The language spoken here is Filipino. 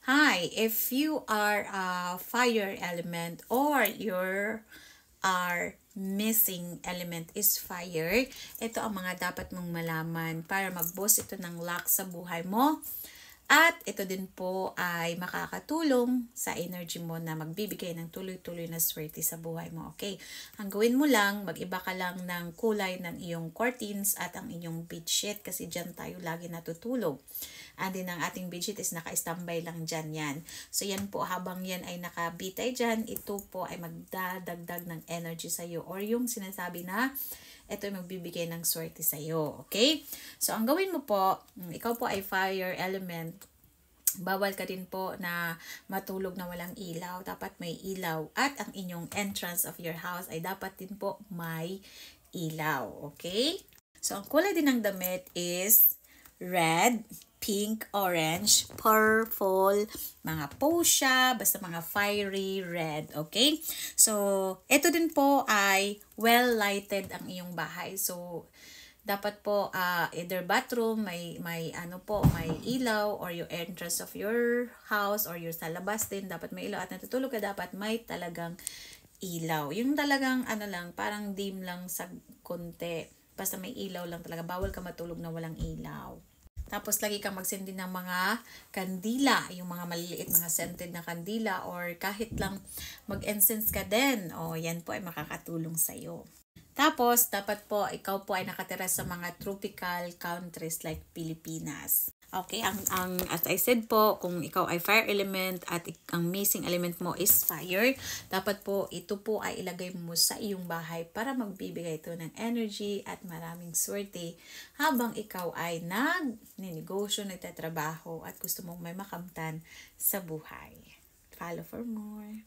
Hi, if you are a fire element or your are missing element is fire, ito ang mga dapat mong malaman para mag-boost ito ng luck sa buhay mo. At ito din po ay makakatulong sa energy mo na magbibigay ng tuloy-tuloy na swerte sa buhay mo. Okay? Ang gawin mo lang, mag-iba ka lang ng kulay ng iyong curtains at ang inyong bedsheet kasi dyan tayo lagi natutulog. And din ang ating bedsheet is naka-standby lang dyan yan. So yan po, habang yan ay nakabitay dyan, ito po ay magdadagdag ng energy sa iyo or yung sinasabi na ito ay magbibigay ng swerte sa iyo. Okay? So, ang gawin mo po, ikaw po ay fire element, bawal ka din po na matulog na walang ilaw. Dapat may ilaw. At ang inyong entrance of your house ay dapat din po may ilaw. Okay? So, ang kulay din ng damit is red, pink, orange, purple, mga fuchsia, basta mga fiery red, okay? So, ito din po ay well-lighted ang iyong bahay. So, dapat po either bathroom, may ano po, may ilaw or yung entrance of your house or your sa labas din, dapat may ilaw at natutulog ka, dapat may talagang ilaw. Yung talagang ano lang, parang dim lang sa konti. Basta may ilaw lang talaga. Bawal ka matulog na walang ilaw. Tapos, lagi kang magsindi ng mga kandila, yung mga maliliit, mga scented na kandila, or kahit lang mag-incense ka din. O, yan po ay makakatulong sa'yo. Tapos, dapat po, ikaw po ay nakatira sa mga tropical countries like Pilipinas. Okay, as I said po, kung ikaw ay fire element at ang missing element mo is fire, dapat po ito po ay ilagay mo sa iyong bahay para magbibigay ito ng energy at maraming swerte habang ikaw ay nag-negosyo, nagtatrabaho at gusto mong may makamtan sa buhay. Follow for more.